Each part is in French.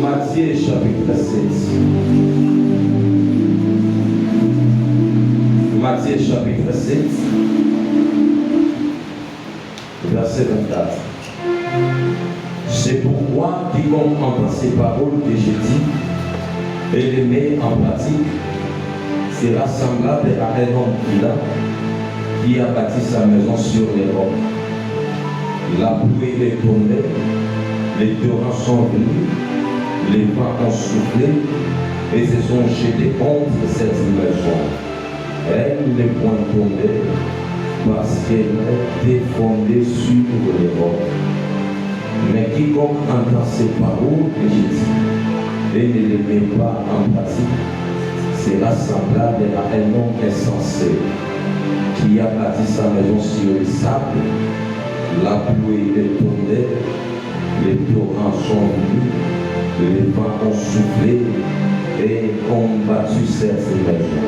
Matthieu chapitre 16. Matthieu chapitre 16, verset 24. C'est pourquoi quiconque entend ces paroles que j'ai dites et les met en pratique sera semblable à un homme qui a bâti sa maison sur les rocs. La pluie est tombée, les torrents sont venus, les vents ont soufflé et se sont jetés contre cette maison. Elle n'est point tombée parce qu'elle était fondée sur les rocs. Mais quiconque entend ces paroles que j'ai dites et ne les met pas en pratique sera semblable à un homme insensé qui a bâti sa maison sur le sable. La pluie est tombée, les torrents sont venus, les vents ont soufflé et ont battu cette maison.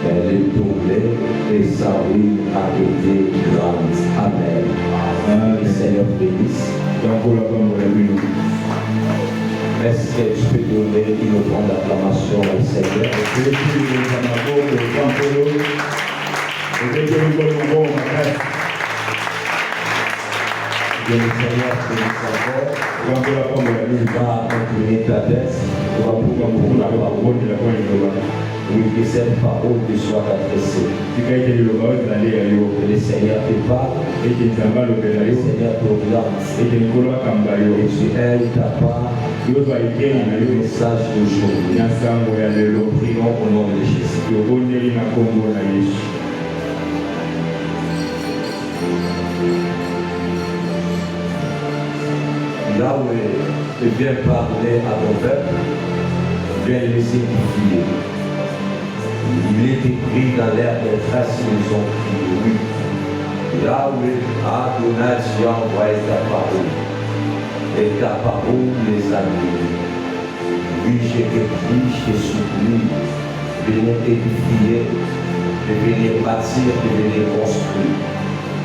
Elle est tombée et sa ruine a été grande. Amen. Le Seigneur bénisse. Est-ce que tu peux donner une grande acclamation au Seigneur? Que le Seigneur te le va incliner ta tête, va pour la parole. Oui, que cette parole te soit adressée. Que le Seigneur te parle, que le Seigneur te regarde, et tu aimes ta part, le message d'aujourd'hui. Nous prions au nom de Jésus. Là où tu viens parler à ton peuple, viens les édifier. Il est écrit dans l'air des traces, ils ont crié, oui. Là où Adonai, tu as envoyé ta parole, et ta parole les a mis. Oui, je te prie, je te supplie, de venir édifier, de venir bâtir, de venir construire.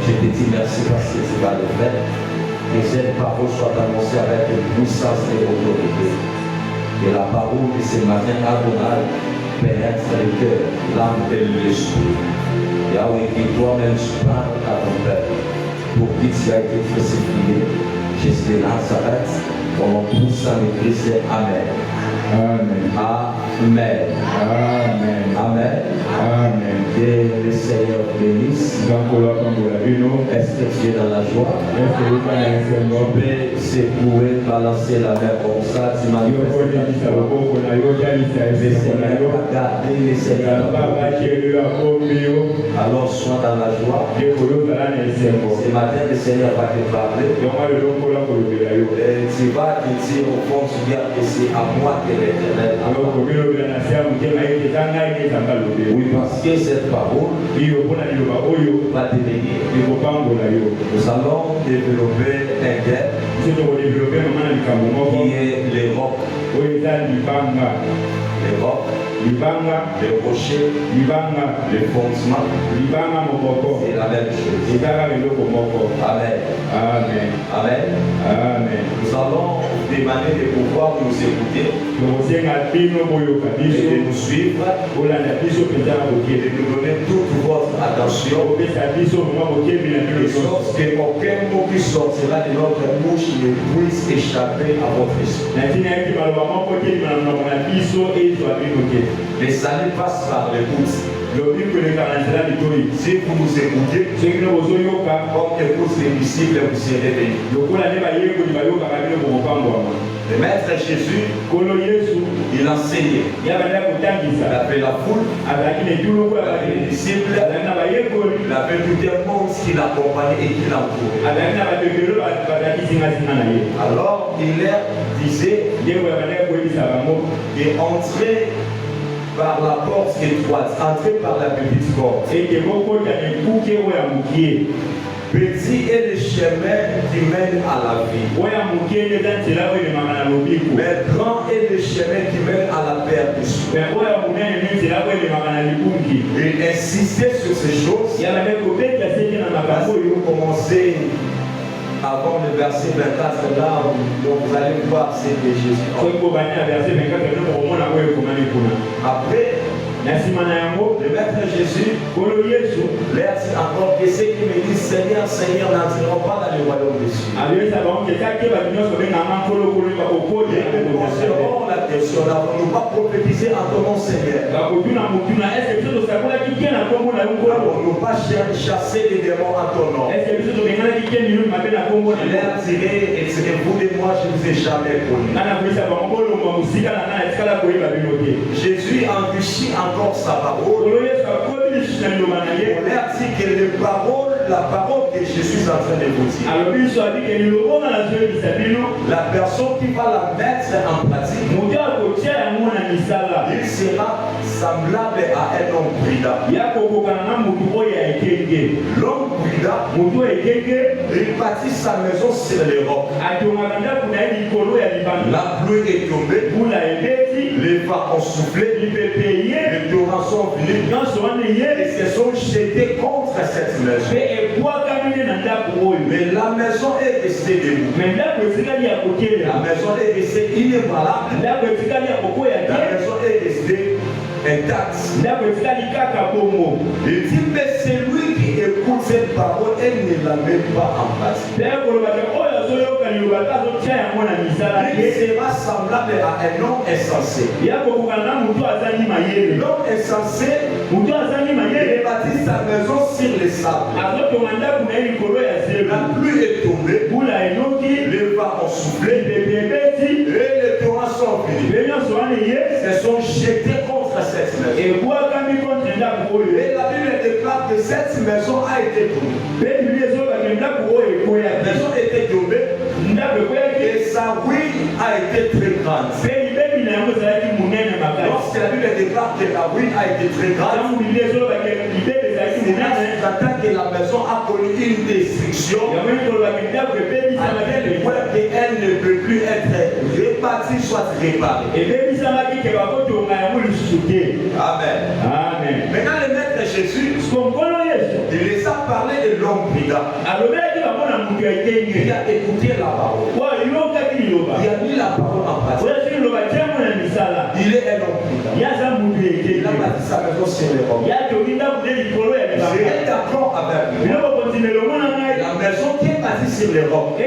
Je te dis merci parce que tu vas le faire. Que cette parole soit annoncée avec puissance et autorité. Que la parole de ce matin, Adonai, pénètre le cœur, l'âme et l'esprit. Yahweh, que toi-même tu parles à ton Père, pour qui tu as été crucifié, Jésus de Nazareth, au nom puissant de Christ. Amen. Amen. Amen. Amen. Amen. Amen. Que le Seigneur bénisse. Est-ce que tu es dans la joie? Tu peux secouer, balancer la main comme ça. Tu manifestes la joie. Le Seigneur a gardé, le Seigneur a alors sois dans la joie. Ce matin, le Seigneur va te parler. Et tu vas te dire au fond du cœur que c'est à moi que l'Éternel a parlé. Oui, parce que cette parole va devenir. Nous allons développer un guerre qui est l'Europe. L'Europe, le rocher, le fondement, c'est la même chose. Amen. Amen. Amen. Amen. Nous allons demander de pouvoir nous écouter et de nous suivre et de nous donner toute votre attention, de sorte qu'aucun mot qui sortira de notre bouche ne puisse échapper à votre esprit. Le salut passe par l'écoute. Si vous nous écoutez, comme écoute les disciples, vous serez bénis. Le Maître Jésus, il enseignait. Il avait la foule, il avait les disciples, il avait tout un monde qui l'accompagnait et qui l'entourait. Alors il leur disait d'entrer par la porte étroite, entrer par la petite porte. Petit est le chemin qui mène à la vie. Mais grand est le chemin qui mène à la perdition. Il insistait sur ces choses. Parce que vous commencez avant le verset 24, là, donc vous allez voir c'est de Jésus. Après, le Maître Jésus leur dit encore que ceux qui me disent Seigneur, Seigneur n'entreront pas dans le royaume des cieux. Ils poseront la question, n'avons-nous pas prophétisé en ton nom, Seigneur? N'avons-nous pas chassé les démons en ton nom? Il leur dirait, retirez-vous de moi, je ne vous ai jamais connu. Jésus enrichit encore sa parole. On leur dit que la parole que Jésus est en train de vous dire, la personne qui va la mettre en pratique, il sera semblable à un homme prudent. L'homme prudent, il bâtit sa maison sur les rocs. La pluie est tombée, les vents ont soufflé, les torrents sont venus et se sont jetés contre cette maison. Mais la maison est restée debout. La maison est restée inébranlable. La maison est restée intacte. Il dit, mais c'est lui qui écoute cette parole et ne la met pas en pratique. Il sera semblable à un homme insensé. L'homme insensé, il bâtit sa maison sur les sables. La pluie est tombée, les vents ont soufflé et les torrents sont venus. Se sont jetés contre cette maison. Et la Bible déclare que cette maison a été tombée. La maison était tombée et sa ruine a été très grande. Lorsque la Bible déclare que la ruine a été très grande, que la maison a connu une destruction à tel point qu'elle ne peut plus être rebâtie, soit réparée. Amen. Maintenant, le maître Jésus, il les a parlé de l'homme prudent. Il a écouté la parole. Il a mis la parole en pratique. Il est un homme prudent. Il a bâti sa maison sur les rocs. J'ai été d'accord avec lui. La maison qui est bâtie sur les rocs a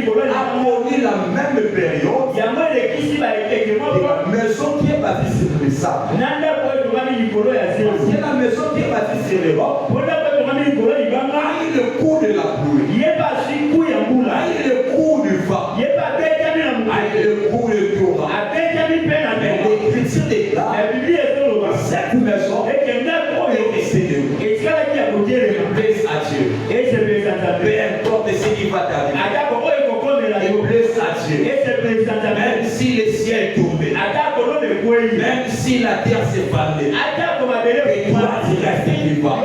connu la même période que la maison qui est bâtie sur les sables. C'est la maison qui est bâtie sur les rocs a eu le coup de la pluie, a eu le coup du vent, a eu le coup de torrent. L'Écriture déclare cette maison est restée debout. Plaise à Dieu. Peu importe ce qui va t'arriver, plaise à Dieu. Même si le ciel est tombé, même si la terre s'est bandée, et toi tu restes vivant.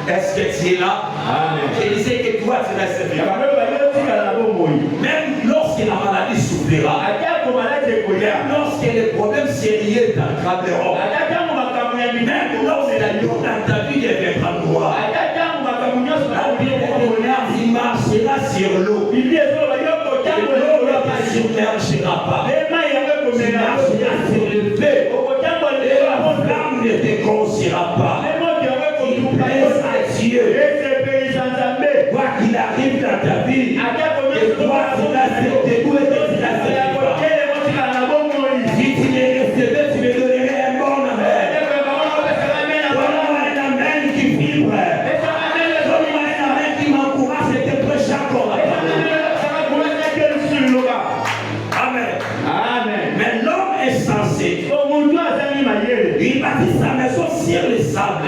Est-ce que tu es là? Amen. Je disais que toi tu restes vivant. Même lorsque la maladie souffrira, même lorsque les problèmes sérieux t'entraveront, même lorsque la nuit dans ta vie deviendra noire, il marchera sur l'eau. Et l'eau ne t'immergera pas. Tu marcheras sur le feu. Et la flamme ne te consumera pas. Il plaise à Dieu. Quoi qu'il arrive dans ta vie, et toi tu restes debout et tu restes vivant. Si tu les recevais, tu me donnerais un bon amen. Donne-moi un amen qui vibre. Donne-moi un amen qui m'encourage et te prêche encore la parole. Amen. Mais l'homme est insensé. Il bâtit sa maison sur les sables.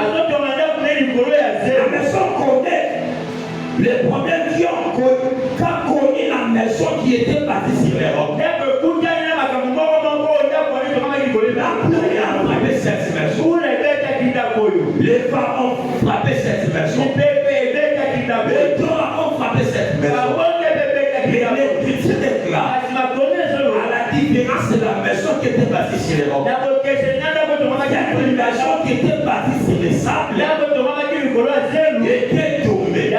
La maison connaît les problèmes qui ont connu la maison qui était bâtie sur les rocs. La pluie a frappé cette maison. Les vents ont frappé cette maison. Les torrents ont frappé cette maison. Mais l'Écriture déclare, à la différence de la maison qui était bâtie sur les rocs, il y a une maison qui était bâtie sur les sables, était tombée.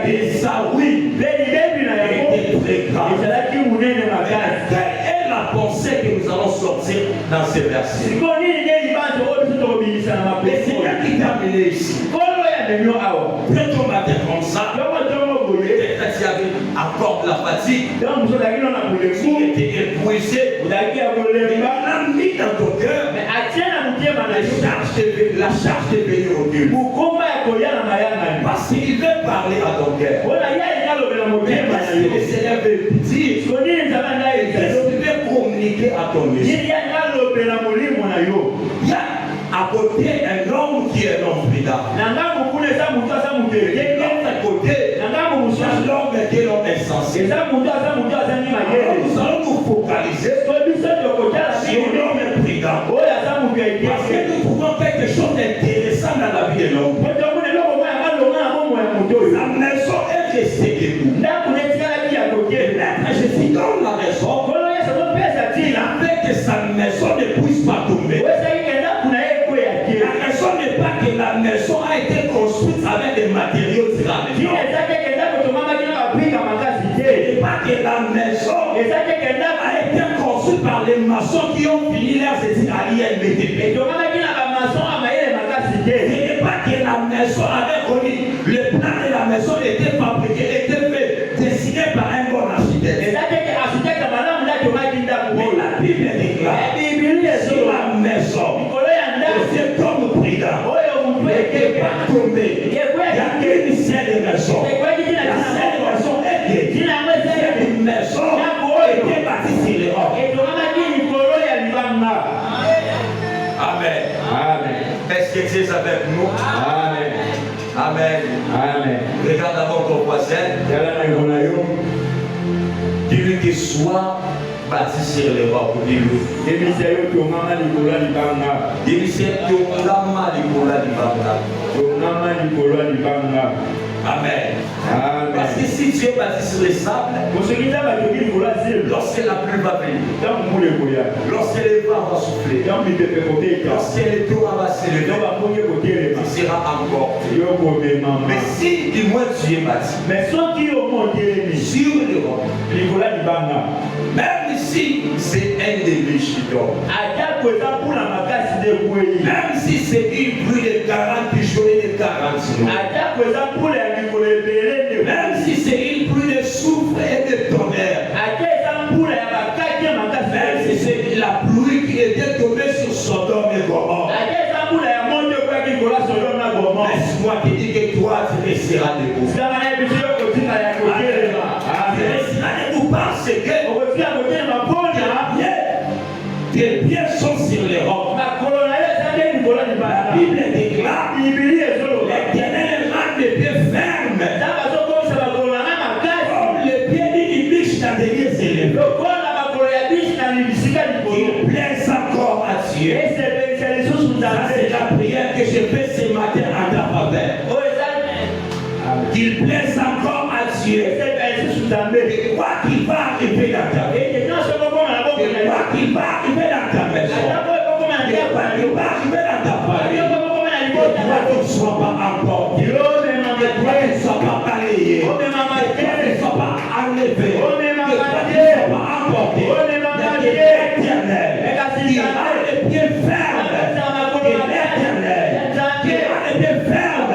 Et sa ruine était très grave. Elle a pensé que nous allons sortir dans ces versets. Mais c'est là qui t'a amené ici. Prends-toi matin comme ça. Peut-être tu avais encore de la fatigue. Tu étais épuisé. Il a mis dans ton cœur la charge de venir au Dieu. Parce qu'il veut parler à ton cœur. Parce que le Seigneur veut dire, il veut communiquer à ton esprit. Il y a à côté un homme qui est un homme prudent. Et de l'autre côté, l'homme qui est l'homme insensé. Alors nous allons nous focaliser sur l'homme prudent. resté debout. Le maître Jésus donne la raison afin que sa maison ne puisse pas tomber. La raison n'est pas que la maison a été construite avec des matériaux durables. Ce n'est pas que la maison a été construite par les maçons qui ont fini leurs études à l'INBTP. Ce n'est pas que la maison avait connu. Le plan de la maison était fabriqué, était fait, dessiné par un bon architecte. Mais la Bible déclare sur la maison, cet homme prudent n'était pas tombé. Il y a une seule raison. La seule raison est que cette maison était bâtie sur les rocs. Amen. Amen. Est-ce que tu es avec nous? Amen. Amen. Amen. Regarde d'abord ton voisin. Dis-lui qu'il soit bâti sur les rocs. Dis-lui. Amen. Amen. Parce que si tu es bâti sur les sables, lorsque la pluie va venir, lorsque les vents vont souffler, lorsque les tours vont s'élever, tu seras encore. Mais si du moins tu es bâti sur le roc, même si c'est un déluge qui dort, même si c'est une pluie de 40 jours et de 40 jours, même si c'est une pluie de soufre et de tonnerre, même si c'est la pluie qui était tombée sur Sodome et Gomorrhe, laisse-moi te dire que toi tu resteras debout. Tu resteras debout parce que tes pieds sont sur les rocs. La Bible déclare l'Éternel rend les pieds fermes comme les pieds d'une biche dans des lieux élevés. Il plaise encore à Dieu. C'est la prière que je fais ce matin en ta faveur. Qu'il plaise encore à Dieu. Et quoi qu'il va arriver dans ta vie, quoi qu'il va arriver dans ta maison, quoi qu'il va arriver dans ta famille, que toi tu ne sois pas emporté, que toi tu ne sois pas balayé, que toi tu ne sois pas enlevé, que toi tu ne sois pas emporté. L'Éternel qui a les pieds fermes, et l'Éternel qui a les pieds fermes,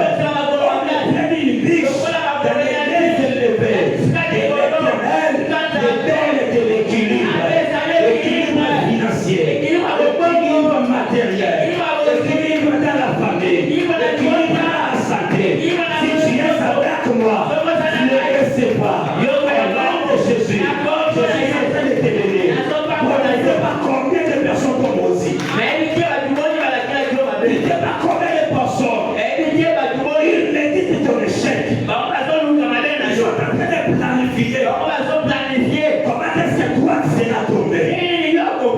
comme les pieds d'une biche dans les lieux élevés. L'Éternel libère de l'équilibre financier, l'équilibre matériel, l'équilibre dans la famille, l'équilibre dans la santé. Si tu es avec moi, tu ne restes pas. Au nom de Jésus, je suis en train de te bénir. Vous ne savez pas combien de personnes comme aussi. Il ne sait pas combien de personnes. Il médite ton échec. Ils sont en train de planifier. Comment est-ce que toi tu seras tombé?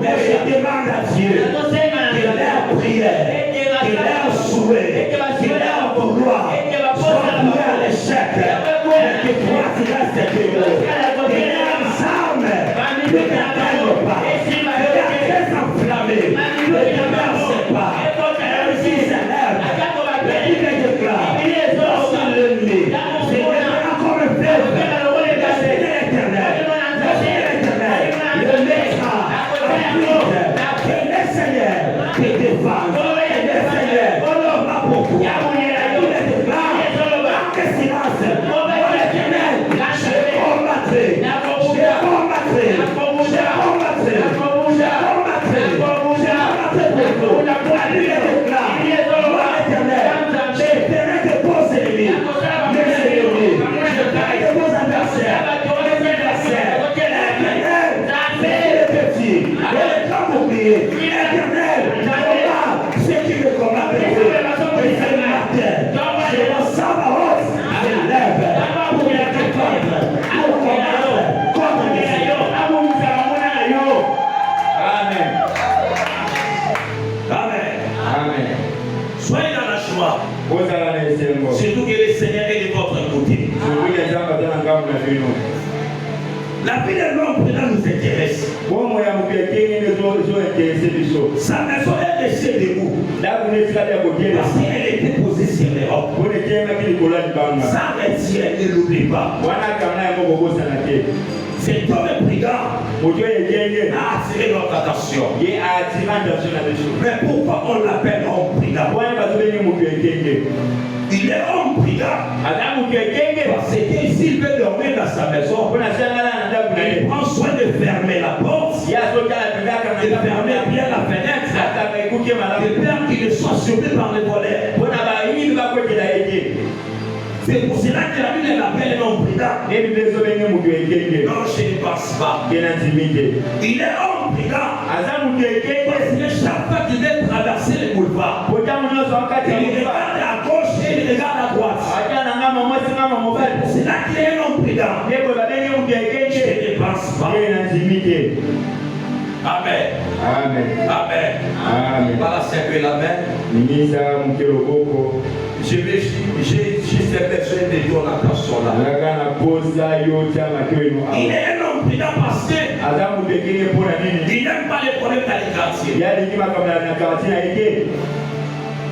Mais je demande à Dieu que leur prière, que leur souhait, que leur vouloir soit voué à l'échec. Mais que toi tu restes debout. Que leurs armes ne t'atteignent pas. Que leurs têtes enflammées ne t'avertissent pas. Même si c'est l'herbe, la Bible déclare lorsque l'ennemi se lèvera comme un fleuve, l'Éternel le mettra en fuite. Que le Seigneur te défende. Que le Seigneur va pour toi. La Bible déclare que silence, l'Éternel, je combattrai. La vie de l'homme prudent nous intéresse. Sa maison est restée debout. Parce qu'elle était posée sur les rocs. Sa retire, ne l'oublie pas. Cet homme prudent a attiré notre attention. Mais pourquoi on l'appelle homme prudent? Il est homme prudent. Parce que s'il veut dormir dans sa maison, il prend soin de fermer la porte, de fermer bien la fenêtre, de peur qu'il ne soit surpris par les volets. C'est pour cela que la Bible l'appelle homme prudent. Non, je ne pense pas. Il est homme prudent. Parce que chaque fois qu'il veut traverser le boulevard, il regarde à gauche et il regarde à droite. C'est là qu'il est un homme prudent. Je ne pense pas. Amen. Amen. Amen. Amen. Voilà, c'est que la main. J'ai juste besoin de ton attention là. Il est un homme prudent parce qu'il n'aime pas les problèmes dans les quartiers.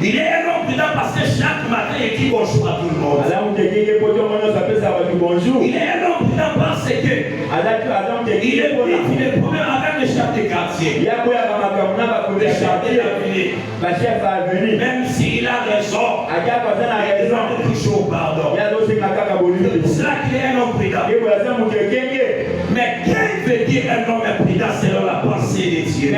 Il est un homme prudent parce que chaque matin il dit bonjour à tout le monde. Il est un homme prudent parce que il est problème avec les chefs de quartier. Les chefs de la ville. Même s'il a raison, il demande toujours pardon. C'est pour cela qu'il est un homme prudent. Mais qu'est-ce veut dire un homme prudent selon la pensée de Dieu?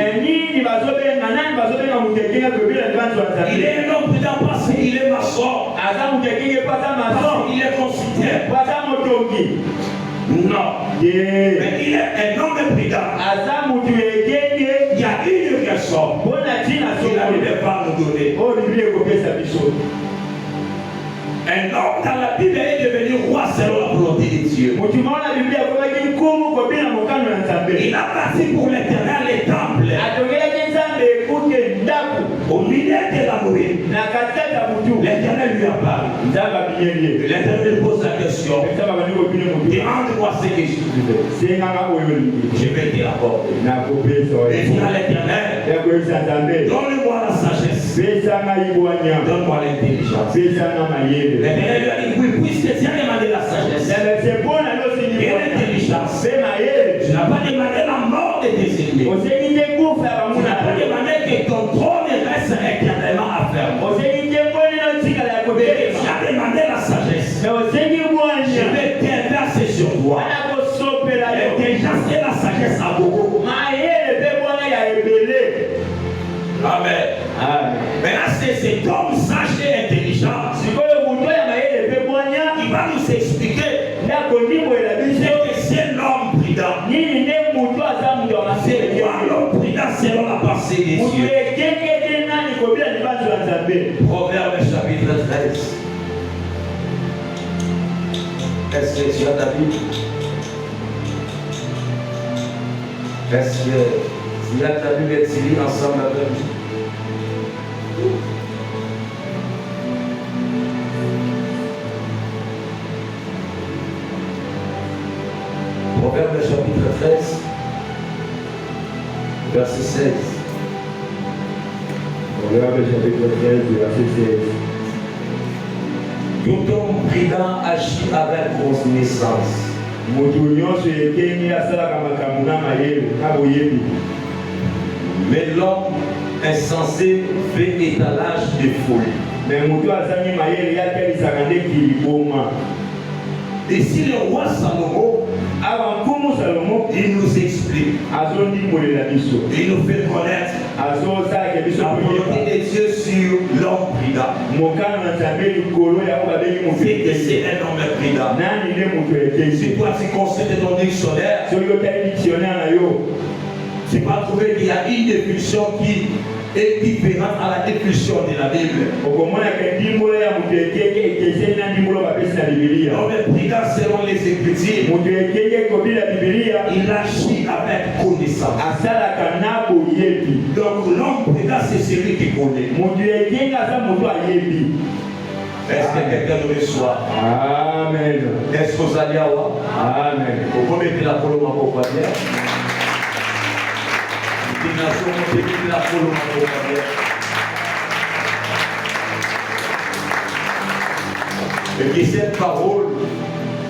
Il est un homme prudent parce qu'il est maçon. Il est considéré. Non. Mais il est un homme prudent. Il y a une raison qu'il n'arrive pas à nous donner. Un homme dans la Bible est devenu roi selon la volonté de Dieu. Il a bâti pour l'Éternel les temples. Au milieu de la nuit, l'Éternel lui a parlé. L'Éternel pose la question. Demande-moi ce que je veux. Je vais te rapporter. Et dit à l'Éternel, donne-moi la sagesse. Donne-moi l'intelligence. L'Éternel lui a dit, oui, puisque tu as demandé la sagesse et l'intelligence, tu n'as pas demandé la mort de tes ennemis. Tu n'as pas demandé que ton trône reste éternellement affermi. Tu as demandé la sagesse. Je vais t'inverser sur toi. L'intelligence et la sagesse à beaucoup. Amen. Maintenant, c'est cet homme sage et intelligent. Il va nous expliquer que c'est l'homme prudent. C'est quoi l'homme prudent selon la pensée des dieux? Proverbe chapitre 13. Est-ce que tu as ta Bible? Est-ce que tu as ta Bible et tu lis ensemble avec nous? Proverbe chapitre 13, verset 16. Proverbe chapitre 13, verset 16. Tout homme prudent agit avec connaissance. Mais l'homme insensé fait étalage de folie. Et si le roi Salomon, il nous explique, il nous fait connaître la volonté de Dieu sur l'homme prudent. C'est que c'est un homme prudent. Si toi tu consultes ton dictionnaire, tu vas trouver qu'il y a une définition qui est différente à la définition de la Bible. L'homme prudent selon les Écritures, il agit avec connaissance. Donc l'homme prudent c'est celui qui connaît. Est-ce que quelqu'un le reçoit? Amen. que vous allez avoir? Amen. Vous pouvez mettre la colonne en haut, bien. La colonne en haut, bien. Et que cette parole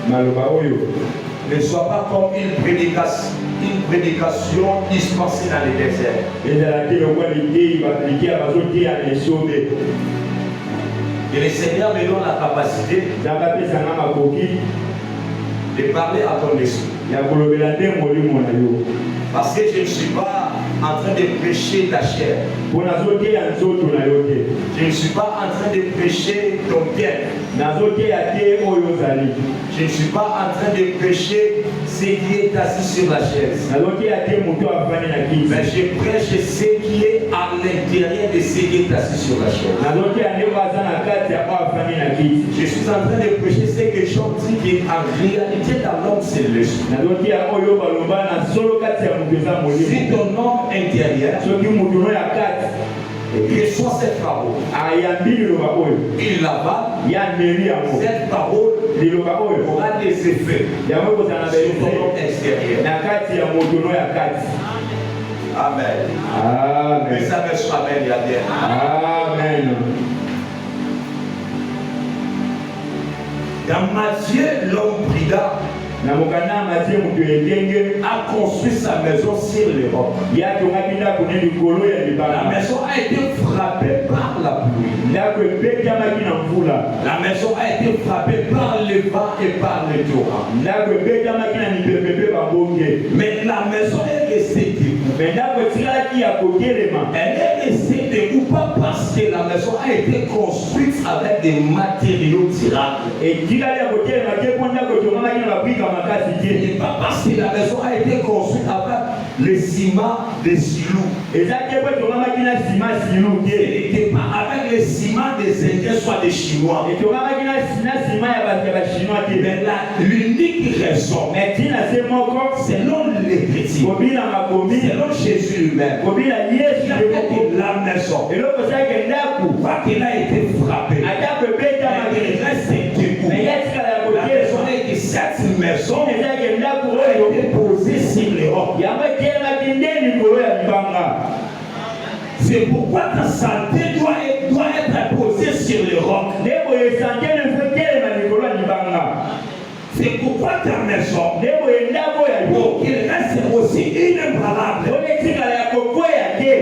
ne soit pas comme une prédication dispensée dans les déserts. Et le Seigneur me donne la capacité de parler à ton esprit. Parce que je ne suis pas en train de prêcher ta chair. Je ne suis pas en train de prêcher ton bien. Je ne suis pas en train de prêcher ce qui est assis sur la chaise. Mais je prêche ce qui est à l'intérieur de ce qui est assis sur la chaise. Je suis en train de prêcher ce que Jean dit qui en réalité dans l'homme c'est l'esprit. Si ton homme intérieur reçoit cette parole, il l'avale, cette parole aura des effets sur ton homme extérieur. Amen. Que ça me soit amen, il y a bien. Amen. Dans Matthieu, l'homme prudent a construit sa maison sur les rocs. La maison a été frappée par la pluie. La maison a été frappée par le vent et par le torrent. Mais la maison est restée debout. Elle est restée debout pas parce que la maison a été construite avec des matériaux durables. Et pas parce que la maison a été construite avec le ciment des silous. Ce n'était pas avec le ciment des Indiens, soit des Chinois. Mais l'unique raison, selon les chrétiens, selon Jésus lui-même, la maison, quoi qu'il a été frappé, il reste debout. La maison est que cette maison a été posée sur les rocs. C'est pourquoi ta santé doit être posée sur les rocs. C'est pourquoi ta maison, pour qu'il reste aussi inébranlable,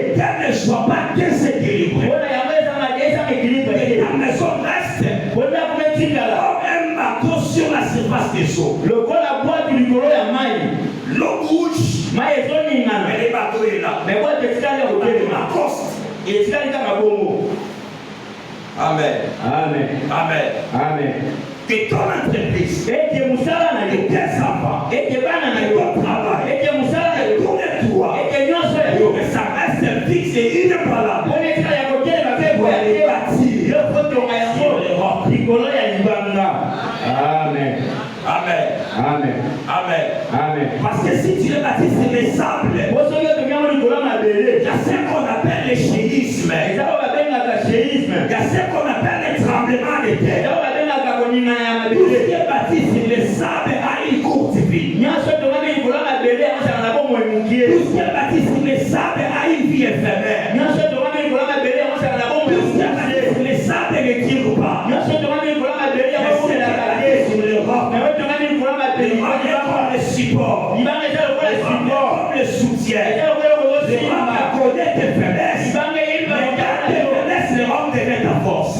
qu'elle ne soit pas déséquilibrée, que ta maison reste comme un bateau sur la surface des eaux. L'eau bouge, mais le bateau est là. Mais la coste. Amen. Amen. Amen. Amen. Que ton entreprise, et tes enfants, et ton travail, et ton toit, que ça reste fixe et inébranlable. Pour les bâtir sur les rocs. Amen. Amen. Amen. Amen. Amen. Parce que si tu le bâtis sur les sables, il y a ce qu'on appelle le séisme. Il y a ce qu'on appelle le tremblement de terre. Tout ce qui est bâti sur les sables a une courte vie. Tout ce qui est bâti sur les sables a une vie éphémère. Tout ce qui est bâti sur les sables ne tire pas. Il va comme le support, il va comme le soutien. Les hommes connaissent tes faiblesses, mais quand tes faiblesses, les hommes deviennent ta force.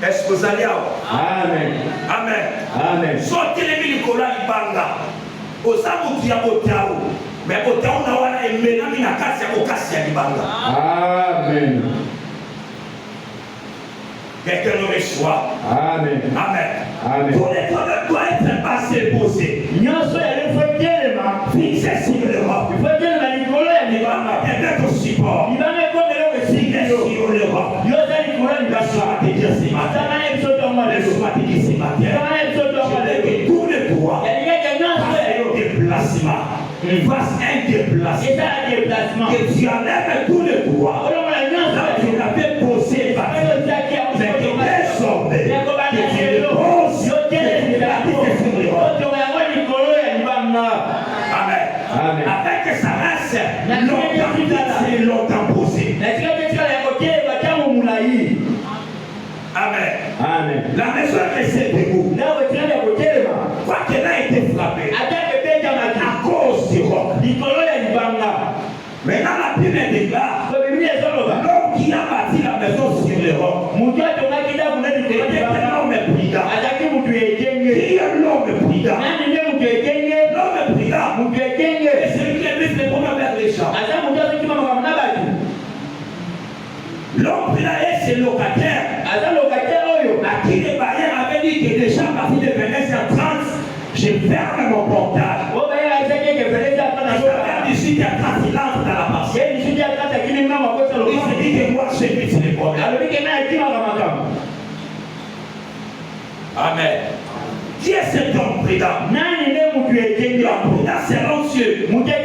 Est-ce que vous allez avoir? Amen. Amen. Amen. Sortez les Nicolas Ibanga. Aux amours qui a Botao. Mais Botao n'a pas aimé la minakasi à Bokasi à Ibanga. Amen. Quelqu'un le reçoit. Amen. Amen. Amen. Pour les hommes doit être passé posé. Fixé sur l'Europe. Il va mettre au support. Il va mettre sur l'Europe. Laisse-moi te dire ce matin. Laisse-moi te dire ce matin. Je veux que tous les toits fassent un déplacement. Fasse un déplacement. Que tu enlèves tous les toits. Là, tu l'avais posé. Mais que Amen. Amen. La maison est restée debout. Quoi qu'elle a été frappée à cause du roc. Maintenant la Bible déclare l'homme qui a bâti la maison sur le roc était un homme prudent. Qui est l'homme prudent? L'homme prudent. Et celui qui est plus le premier vers les champs. L'homme prudent est ses locataires. À qui les bailleurs avaient dit que déjà à partir de 29h30, je ferme mon portail. Ici, il y a 30 il entre dans la parcelle. Il se dit que moi, je vis les problèmes. Amen. Qui est cet homme prudent? L'homme prudent, c'est l'anxieux. L'homme prudent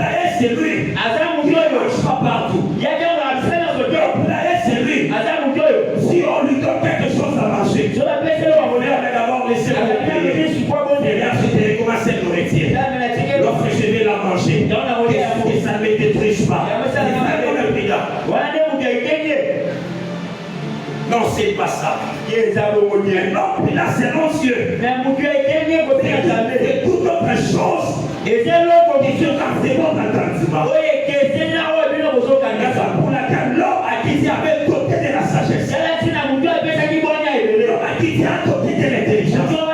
est celui qui ne marche pas partout. L'homme prudent est celui si on lui donne quelque chose à manger. On va d'abord laisser le payer. Derrière, je te commence à nourriture. Lorsque je vais la manger, et ça ne me détruise pas. C'est l'homme prudent. Non, c'est pas ça. L'homme prudent, c'est l'anxieux. Et toute autre chose. Et c'est l'homme qui se casse dans l'entendement. Pour laquelle l'homme a dit qu'il y avait côté de la sagesse. L'homme a dit qu'il y a côté de l'intelligence. Dans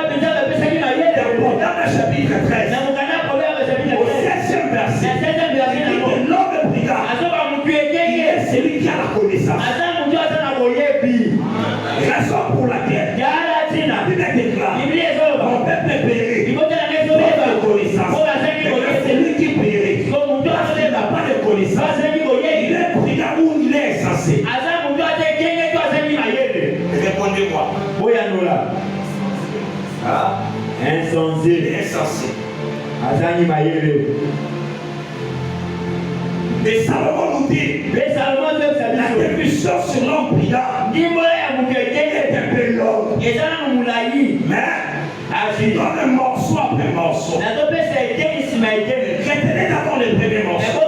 le chapitre 13, au 16e verset, l'homme prudent, il est celui qui a la connaissance. Raison pour laquelle la Bible déclare mon peuple périt par la connaissance. Mais c'est lui qui périt parce qu'il n'a pas de connaissance. Il est prudent où il est insensé. Répondez-moi. Insensé. Insensé. Et Salomon nous dit la définition sur l'homme prudent est un peu longue. Mais il donne un morceau après morceau. Retenez d'abord le premier morceau.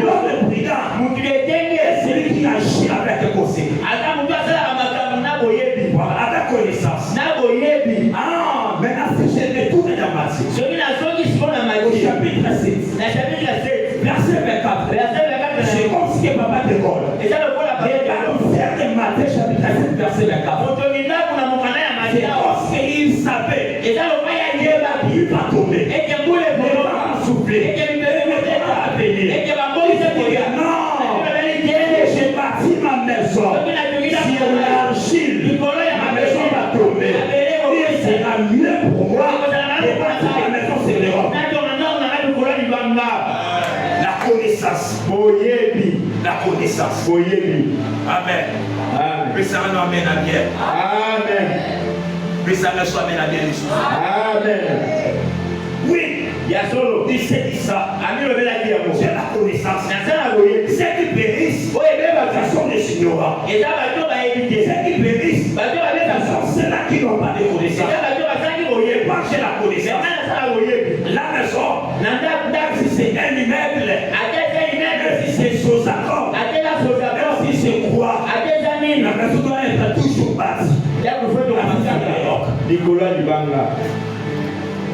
L'homme prudent est celui qui agit avec conseil. Avec connaissance. Ah, maintenant si je retourne dans Matthieu, au chapitre 6, verset 24, c'est comme si papa t'école. Et alors, faire de Matthieu, chapitre 7, verset 24. C'est parce qu'il savait qu'il va tomber. Il va souffler. Il va appeler. Non, j'ai bâti ma maison sur l'argile. Ma maison va tomber. Il sera mieux pour moi de bâtir ma maison sur les rocs. La connaissance. La connaissance. Amen. Que ça nous amène à bien. Amen. Que ça nous amène à bien les choses. Amen. Oui. Il s'est dit ça. J'ai la connaissance. Ceux qui périssent, ce sont des ignorants. Ceux qui périssent, ce sont ceux-là qui n'ont pas de connaissance. Moi, j'ai la connaissance. La maison, si c'est un immeuble, même si c'est sous-accord, même si c'est quoi, la maison doit être toujours bâtie. Nicolas Dibanga.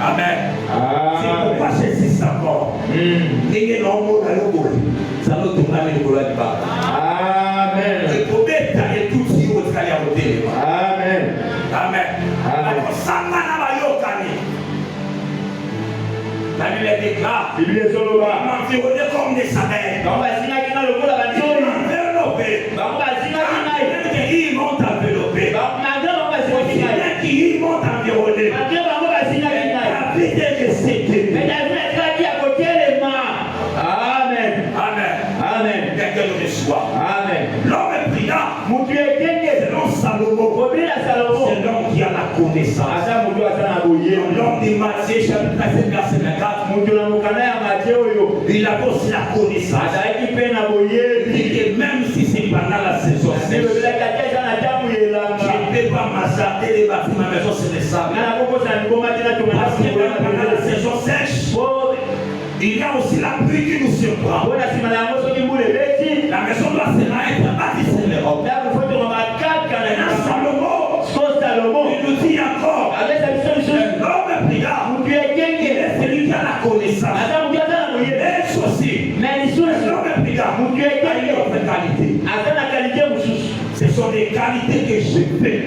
Amen. C'est pourquoi c'est si encore. N'ayez non mot dans le bourg. Ça nous tourne à Nicolas Dibanga. Amen. Et pour mettre et tout ce qui est au travail au télé. Amen. Amen. Alors, ça m'a n'a la Bible déclare. M'environner comme des abeilles. Ils m'ont enveloppé. Ils m'ont environné. Amen. Amen. Quelqu'un le reçoit. Amen. L'homme est brillant. Selon Salomon. C'est l'homme qui a la connaissance. L'homme de Matthieu, chapitre 7, verset 24. Il a aussi la connaissance. Il dit que même si c'est pendant la saison sèche, je ne peux pas m'azarder de bâtir ma maison sur les sables. Parce que même pendant la saison sèche, il y a aussi la pluie qui nous surprend. La maison doit se être bâtie sur les rocs. Salomon, il nous dit encore, l'homme priant, il est celui qui a la connaissance. Mais aussi, l'homme priant, il a une autre qualité. Ce sont des qualités que je fais,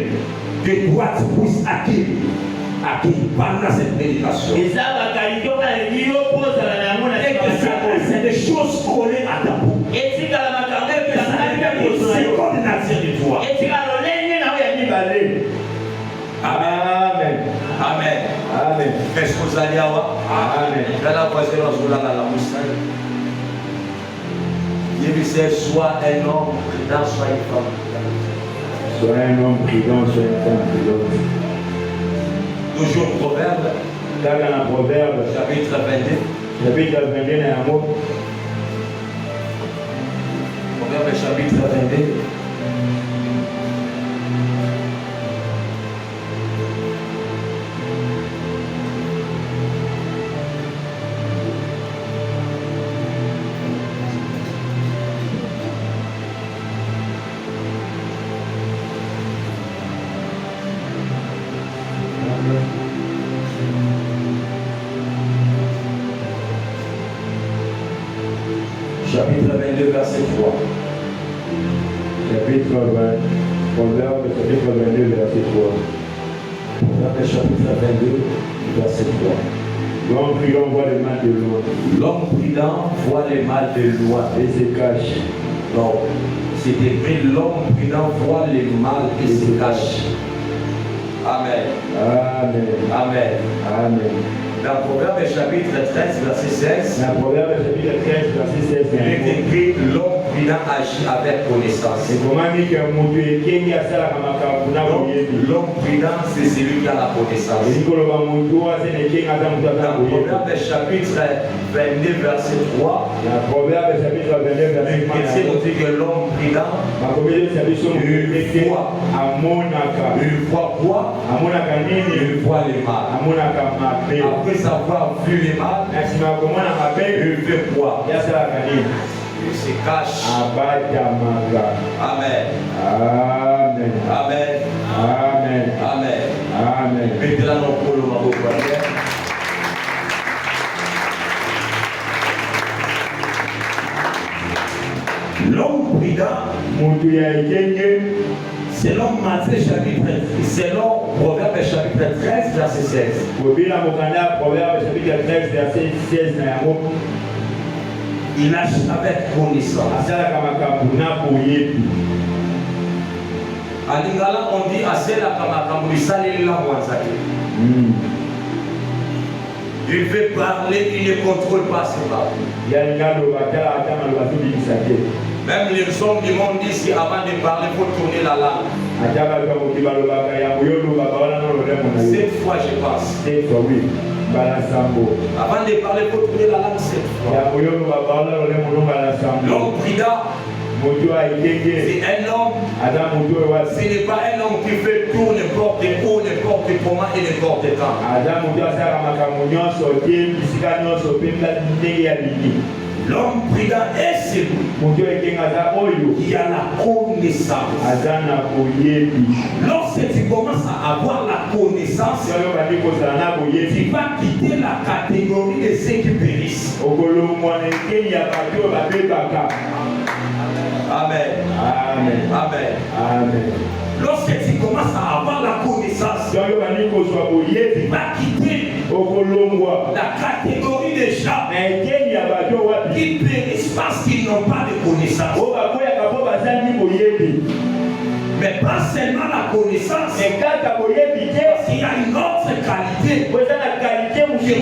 que toi tu puisses acquérir pendant cette méditation. Et que c'est des choses collées à ta bouche. C'est coordinateur de toi. Amen. Amen. Amen. Est-ce que vous allez avoir? Amen. Dans la voisine, on se l'a dans la moustache. Il dit, soit un homme prudent, soit une femme. Soit un homme prudent, soit une femme prudente. Toujours Proverbe. Dans la Proverbe, chapitre 22. Chapitre 22, dans un mot. Proverbe, chapitre 22. Chapitre 22, verset 3. Chapitre 20, Proverbe, chapitre 22, verset 3. Proverbe, chapitre 22, verset 3. L'homme prudent voit le mal de loin. L'homme prudent voit le mal de loin et se cache. Non, c'est écrit l'homme prudent voit le mal et se cache. Amen. Amen. Amen. Amen. Dans Proverbe chapitre 13, verset 16, dans Proverbe chapitre 13, verset 16, il est écrit l'homme prudent agit avec connaissance. Et comment dire que mon Dieu qui est à ça comme l'homme prudent, c'est celui qui a la connaissance. Dans Proverbe chapitre 22, verset 3, dans Proverbe chapitre 22, verset 3, il dit que l'homme prudent, une fois quoi? Une fois les mal. Après avoir vu les mal, il fait quoi? Il se cache. Amen. Amen. Amen. Amen. Amen. Amen. Amen. Mettez-la dans le colo, ma bonne. L'homme prudent, selon Matthieu chapitre, selon Proverbe chapitre 13, verset 16. Proverbe chapitre 13, verset 16. Il agit avec connaissance. En lingala, on dit Asela Kamakambulisali la Mwanzaki. Il veut parler, il ne contrôle pas ses paroles. Même les hommes du monde disent qu'avant de parler, il faut tourner la langue. Cette fois, je pense. Avant de parler, il faut tourner la langue cette fois. L'homme prudent, c'est un homme. Ce n'est pas un homme qui fait tout n'importe où, n'importe comment et n'importe quand. L'homme prudent est celui qui a la connaissance. Lorsque tu commences à avoir la connaissance, tu vas quitter la catégorie de ceux qui périssent. Amen. Amen. Amen. Amen. Lorsque tu commences à avoir la connaissance, tu vas quitter la catégorie des gens qui périssent parce qu'ils n'ont pas de connaissance. Mais pas seulement la connaissance, il y a une autre qualité que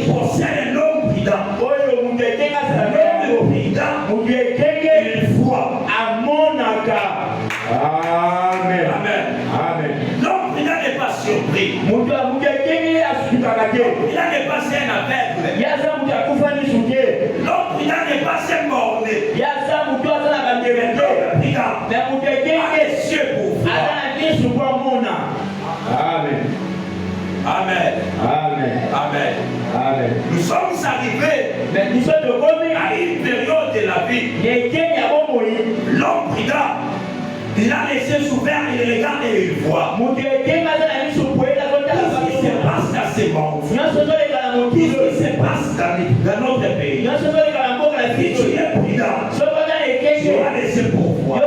possède l'homme prudent. L'homme prudent, il voit. Amen. Amen. Amen. L'homme prudent n'est pas surpris. Il n'est pas un aveugle. L'homme prudent n'est pas un morné. L'homme prudent a les cieux pour voir. Amen. Amen. Amen. Amen. Amen. Nous sommes arrivés à une période de la vie L'homme prudent, il a les yeux ouverts, il regarde et il voit. Qu'est-ce qui se passe dans ce monde? Qu'est-ce qui se passe dans notre pays? Si tu es prudent, tu as les yeux pour voir.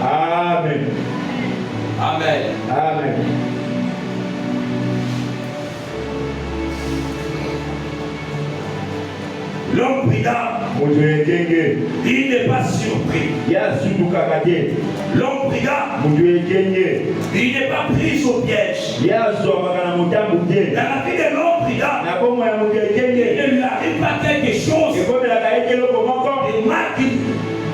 Amen. Amen. Amen. L'homme prudent, il n'est pas surpris. L'homme prudent, il n'est pas pris au piège. Dans la vie de l'homme prudent, il ne lui arrive pas quelque chose de mal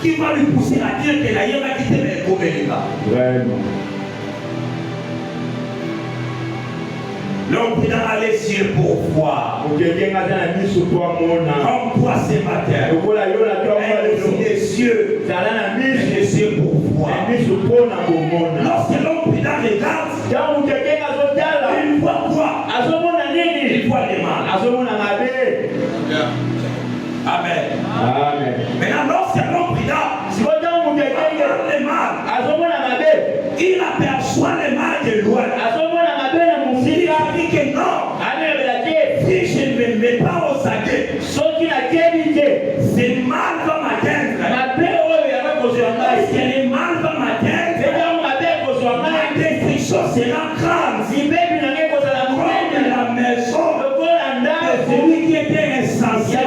qui va lui pousser à dire que la yéma qui te met comme elle. Vraiment. L'homme prudent a les yeux pour voir. Comme toi ce matin. Les yeux pour voir. Lorsque l'homme prudent regarde, il voit quoi? Il voit les mal. Amen. Amen. Maintenant, lorsque l'homme prudent regarde les mal, il aperçoit les mal de loin. Il dit que non, si je ne me mets pas au saké, ce mal va m'atteindre. Si le mal va m'atteindre, ma destruction sera grande. Comme la maison de celui qui était insensé.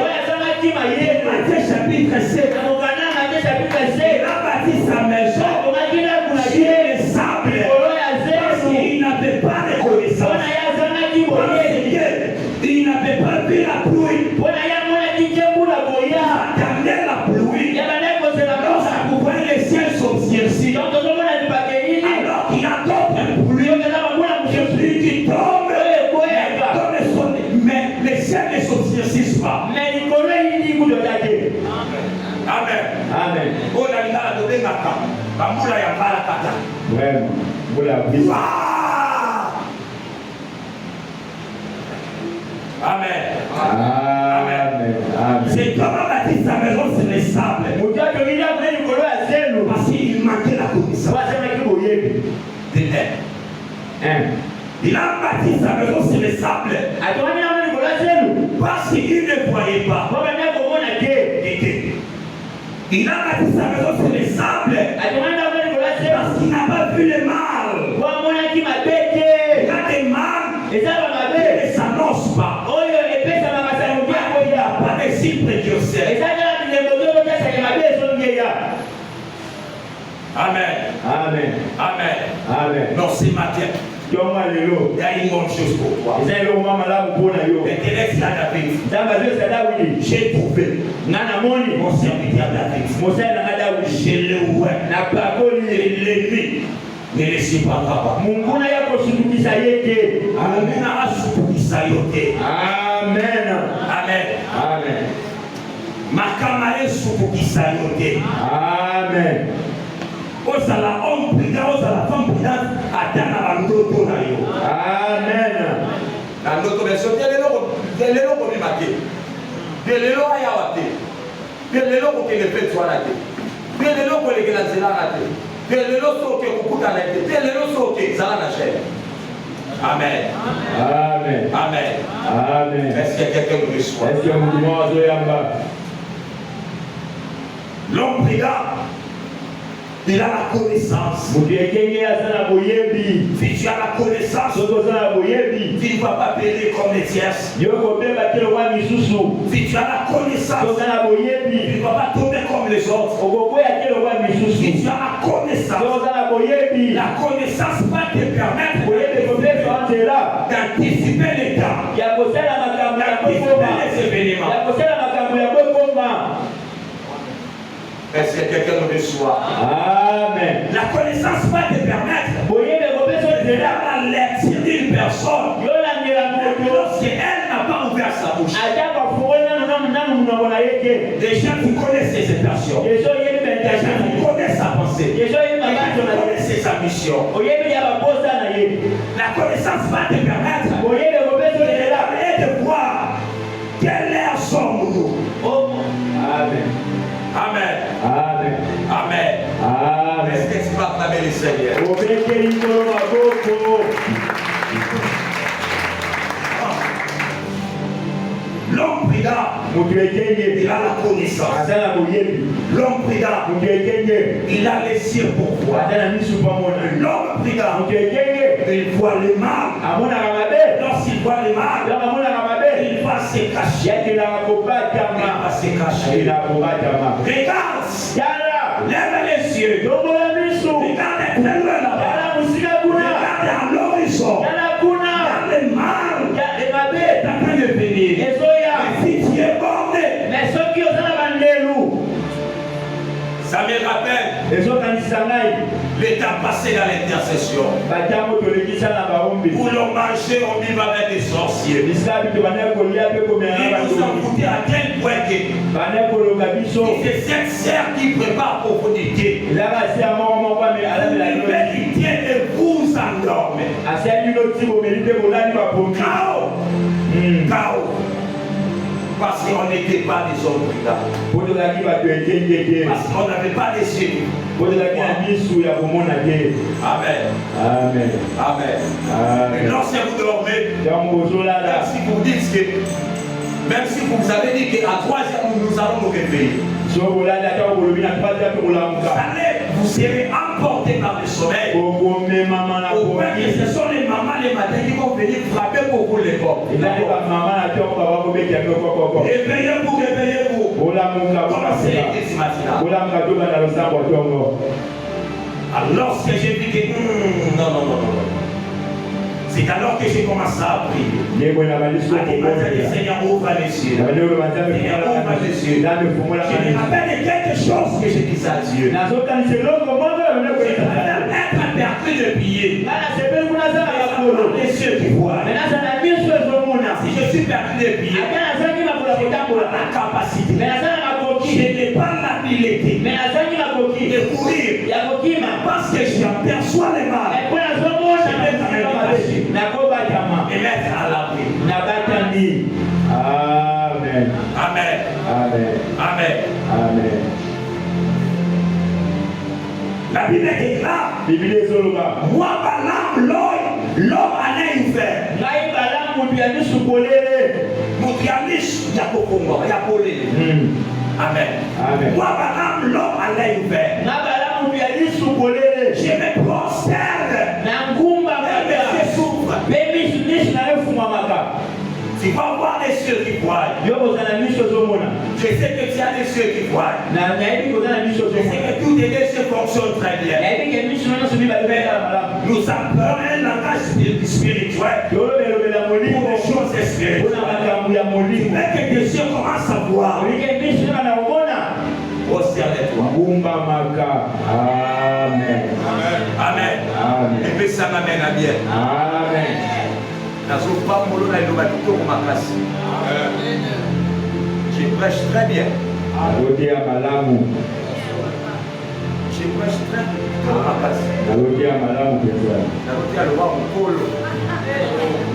Matthieu chapitre 7. Il a bâti sa maison sur le sable. Parce qu'il n'avait pas de connaissance. Il n'avait pas vu la pluie. Il attendait la pluie. Lorsqu'il pouvait le ciel s'obscurcir. Alors qu'il y a d'autres pluies qui tombent. Mais le ciel ne s'obscurcit pas. Amen. Amen. Vraiment. Amen. Amen. Amen. C'est comment bâtir sa maison sur les sables. Parce qu'il manquait la connaissance. Il a bâti sa maison sur les sables. Parce qu'il ne voyait pas. Il a bâti sa maison sur les sables. Parce qu'il n'a pas vu le mal. Il a des mal. Il ne s'annonce pas. Il n'y a pas de signe précurseur. Amen. Amen. Amen. Amen. Non, ce matin, il y a une bonne chose pour toi. Intellect là, David. J'ai trouvé mon serviteur David. Je le vois. L'ennemi ne le supportera pas. Amen. Amen. Amen. Amen. Makamare supukisa yote. Amen. Ozala homme prudent, ozala femme prudente, atteint à ndoto na yo. Amen. Na ndoto beso telelo ko bimake. Telelo ayawate. Telelo ko kele petwa te. Telelo ko le kela zela te. Telelo so ke kukuta na te. Telelo so ke zala na chef. Amen. Amen. Amen. Amen. Est-ce qu'il y a quelqu'un qui reçoit? Est-ce que vous demandez yamba? L'homme prudent, il a la connaissance. Si tu as la connaissance, tu ne vas pas périr comme les tierces. Si tu as la connaissance, tu ne vas pas tomber comme les autres. Si tu as la connaissance va te permettre d'anticiper les temps, d'anticiper les événements. Est-ce que quelqu'un nous reçoit? Amen. La connaissance va te permettre de faire la lecture d'une personne lorsqu'elle n'a pas ouvert sa bouche. Déjà tu connais ses intentions. Déjà tu connais sa pensée. Déjà tu connais ses ambitions. La connaissance va te permettre de voir quel air sommes-nous. Amen. Amen. Amen. Amen. Est-ce que tu vas acclamer le Seigneur? L'homme prudent, il a la connaissance. L'homme prudent, il a les yeux pour voir. L'homme prudent, il voit le mal. Lorsqu'il voit le mal, il va se cacher. Il va se cacher. Regarde, lève les yeux. Regarde très loin là-bas. Regarde à l'horizon. Il y a le mal qui est en train de venir. Si tu es borné, ça me rappelle l'état passé dans l'intercession. Où l'on mangeait au vivant avec des sorciers. Ils nous ont coûté à quel point que c'est cette serre qui prépare pour vous niquer. L'humanité et vous endormez. Chaos. Chaos. Parce qu'on n'était pas des hommes prudents. Parce qu'on n'avait pas les yeux. Amen. Amen. Amen. Et lorsque vous dormez, même si vous dites que, même si vous avez dit qu'à 3h nous allons nous réveiller, vous serez emporté par le sommeil. Au point que ce sont les mamans les matins qui vont venir frapper pour vous les portes. Réveillez-vous, réveillez-vous. Commencez l'église matinale. Alors que j'ai dit que non. C'est alors que j'ai commencé à prier. Seigneur, ouvre les yeux. Seigneur, ouvre les yeux. Je me rappelle de quelque chose que j'ai dit à Dieu. Je préfère être perdu de prier. Les yeux qui voient. Si je suis perdu de prier, je n'ai pas la capacité. Je n'ai pas l'habilité de courir. Parce que j'aperçois les mal. Je vais quand même cacher. Et mettre à l'abri. Amen. Amen. Amen. Amen. Amen. La Bible déclare, moi, Balaam, l'homme allait y faire. Moutianis, Yakopongo, Yapolé. Amen. Amen. Moi, Balaam, l'homme allait y faire. Je me prosterne. Je souffre. Tu vas voir les cieux qui voient. Je sais que tu as des cieux qui voient. Je sais que tous tes yeux fonctionnent très bien. Nous apprenons un langage spirituel pour les choses spirituelles. Mais que tes yeux commencent à voir. Gumba maka. Amen. Amen. Amen. Et puis ça m'amène à bien. Amen. Je prêche très bien. Je prêche très bien.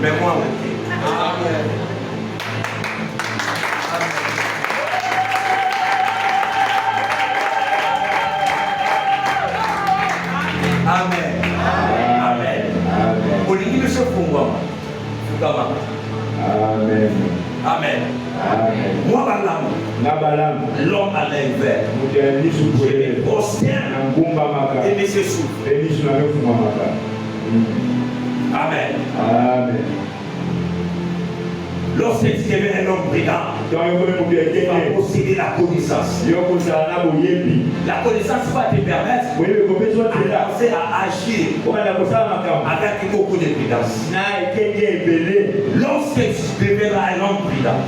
Mais moi, Amen. Amen. Amen. Amen. Amen. Amen. Moi, Balaam, l'homme à l'invers, je me prosterne et me souffle. Amen. Amen. Lorsque tu deviens un homme brillant, tu vas posséder la connaissance. La connaissance va te permettre d'avancer à agir avec beaucoup de prudence. Lorsque tu deviendras un homme brillant,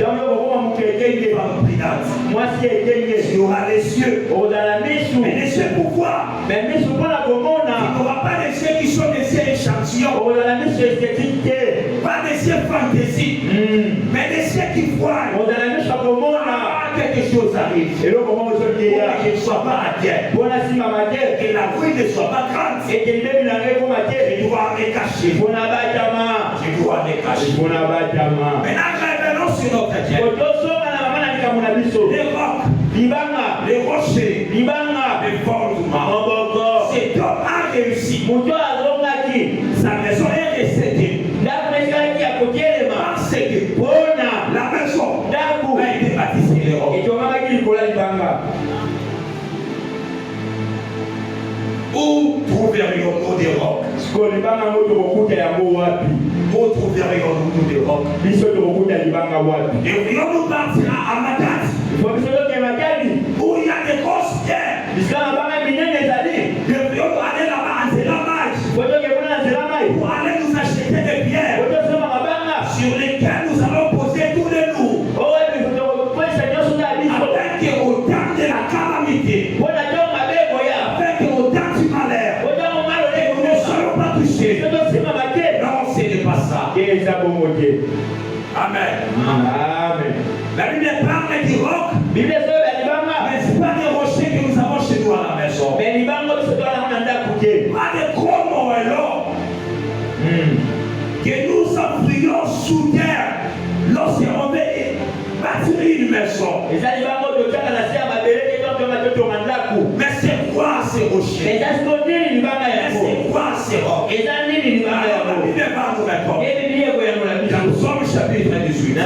tu auras les yeux. Mais les yeux pour voir. Tu n'auras pas des yeux qui sont des yeux échantillons. Pas des yeux fantaisie. Mais des yeux qui voient. Quelque chose arrive. Pour que je ne sois pas à terre. Que la bruit ne soit pas grande. Je dois me cacher. Je dois me cacher. Maintenant, revenons sur notre terre. Les rocs, les rochers, les fondements. Cet homme a réussi. Sa maison est recédée. Parce que la maison a été bâtie sur les rocs. Où trouverions-nous des rocs? Où trouverions-nous des rocs? Devrions-nous partir à Amadat, où il y a des grosses pierres? Devrions-nous aller là-bas à Zélamage pour aller nous acheter des pierres sur lesquelles nous allons poser tous les loups, afin qu'au temps de la calamité, afin qu'au temps du malheur, nous ne soyons pas touchés. Non, ce n'est pas ça. Amen. Amen. La Bible parle du roc, mais ce n'est pas des rochers que nous avons chez nous à la maison. Pas de gros moellons que nous envoyons sous terre lorsqu'on veut bâtir une maison. Mais c'est quoi ces rochers? Mais c'est quoi ces rocs? La Bible parle maintenant. Dans Psaume chapitre 18.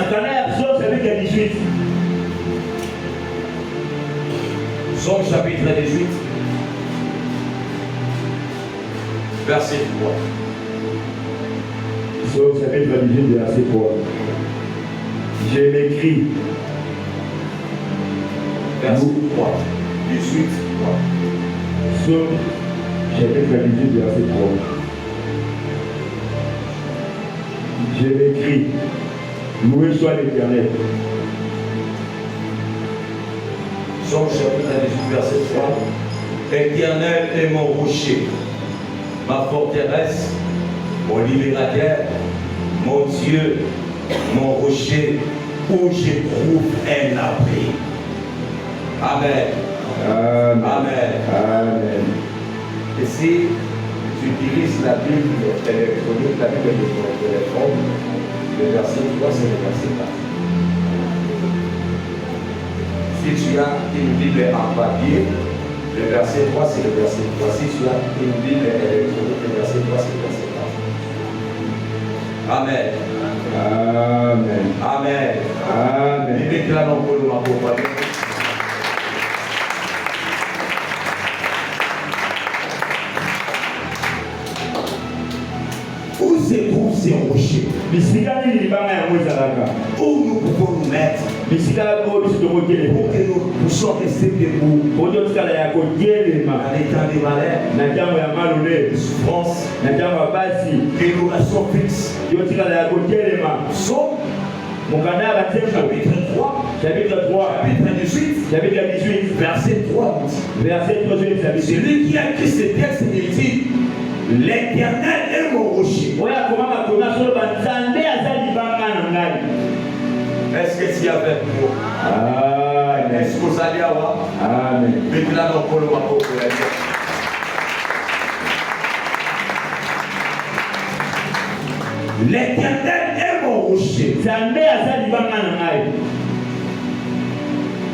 Psaume chapitre 18. Verset 3. Psaume chapitre 18, verset 3. Je m'écris. Verset 3. 18, 3. Psaume chapitre 18, verset 3. Je m'écris. Loué soit l'Éternel. Psaume chapitre 18, verset 3. L'Éternel est mon rocher, ma forteresse, mon libérateur, mon Dieu, mon rocher, où j'éprouve un abri. Amen. Amen. Amen. Amen. Et si tu utilises la Bible électronique, la Bible de ton téléphone, le verset 3, c'est le verset 4. Si tu as une Bible en papier, le verset 3, c'est le verset 3. Si tu as une Bible électronique, le verset 3, c'est le verset 4. Amen. Amen. Amen. Amen. Il déclare encore le mot. Où se trouvent ces rochers? Où nous pouvons nous mettre pour que nous puissions rester debout dans les temps de malheur, de souffrance, que nous restons fixes. Psaume chapitre 3, chapitre 18, verset 3. Celui qui a écrit ce texte, il dit: l'Éternel est mon rocher. Est-ce que tu es avec nous? Amen. Est-ce que vous allez avoir? Amen. L'Éternel est mon rocher.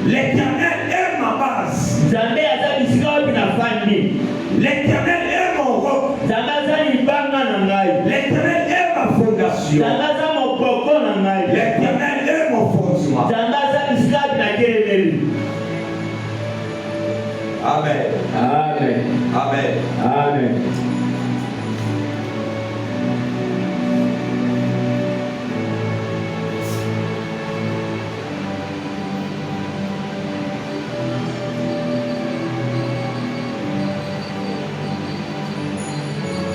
L'Éternel est ma base. L'Éternel est mon roc. L'Éternel est ma fondation. L'Éternel est mon fondement. Amen. Amen. Amen. Amen.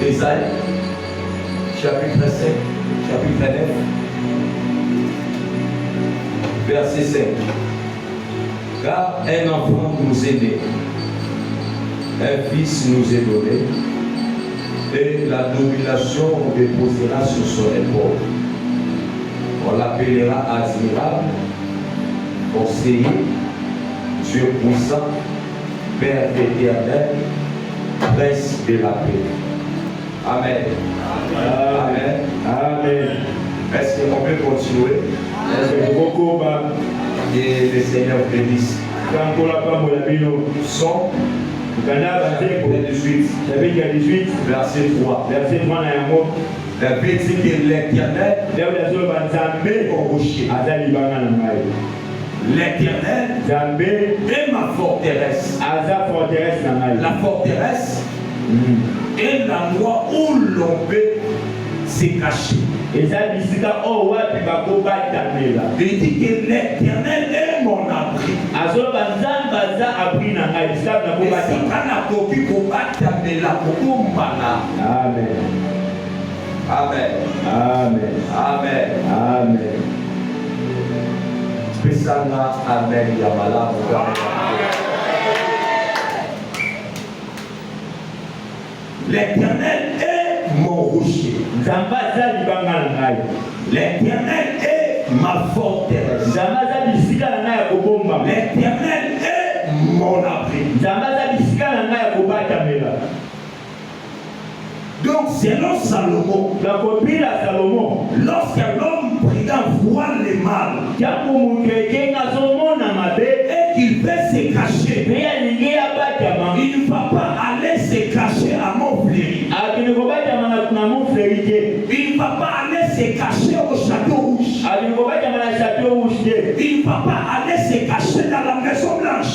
Ésaïe, chapitre 5, chapitre 9, verset 5. Car un enfant nous est né, un fils nous est donné, et la domination reposera sur son épaule. On l'appellera admirable, conseiller, Dieu puissant, Père éternel, prince de la paix. Amen. Amen. Amen. Est-ce qu'on peut continuer? Et le Seigneur bénisse. Psaume chapitre 18, chapitre 18, verset 3. verset 3 na yango. La Bible dit que l'Éternel est mon rocher. L'Éternel est ma forteresse. La forteresse est l'endroit où l'on peut se cacher. Il dit que l'Éternel est mon abri. Amen. Amen. Amen. Amen. Amen. Pesanga amen yamala. L'Éternel est mon rocher. L'Éternel est ma forteresse. L'Éternel est mon abri. Donc, selon Salomon, lorsqu'un homme prudent voit le mal et qu'il veut se cacher, il ne va pas aller se cacher à Montfleury. Il ne va pas aller se cacher au château rouge. Il ne va pas aller se cacher dans la maison blanche.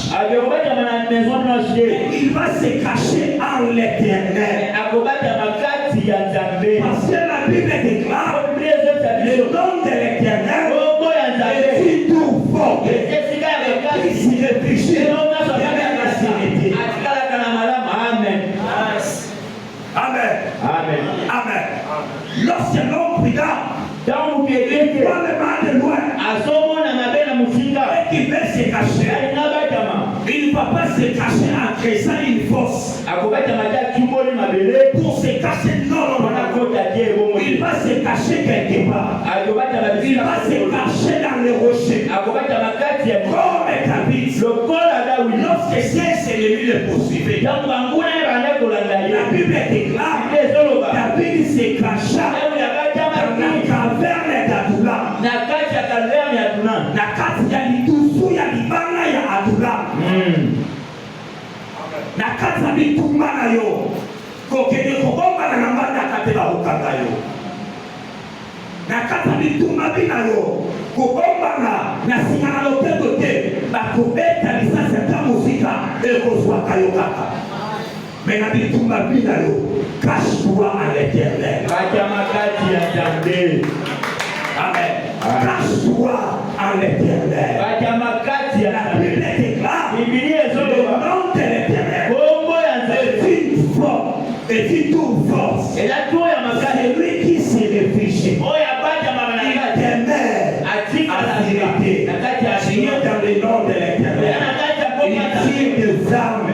Il va se cacher en l'Éternel. Parce que la Bible déclare le nom de l'Éternel est tout fort. Il s'y réfléchit. Amen. Amen. Amen. Lorsqu'un homme prudent voit le mal de loin et qu'il veut se cacher, il ne va pas se cacher en créant une fosse pour se cacher. Non. Il va se cacher quelque part. Il va se cacher dans les rochers. Comme David, lorsque ses ennemis le poursuivaient, la Bible déclare David se cacha dans la caverne d'Adulam. Na kati ya litusu ya libanga ya Adulam. Na kati ya bitumba na yo kokende kobomba na mbanda katela okanga yo. Na kati ya bitumba bina yo kobomba na singa na lotego te bakobeta lisasi ta muzika ekozwaka yo kaka. Mais na bitumba bina yo cache-toi à l'Éternel. Amen. Cache-toi en l'Éternel. La Bible déclare le nom de l'Éternel est une force, est une force. C'est lui qui se réfugie. Il t'aimait à la vérité. Seigneur, dans le nom de l'Éternel, il tire des armes,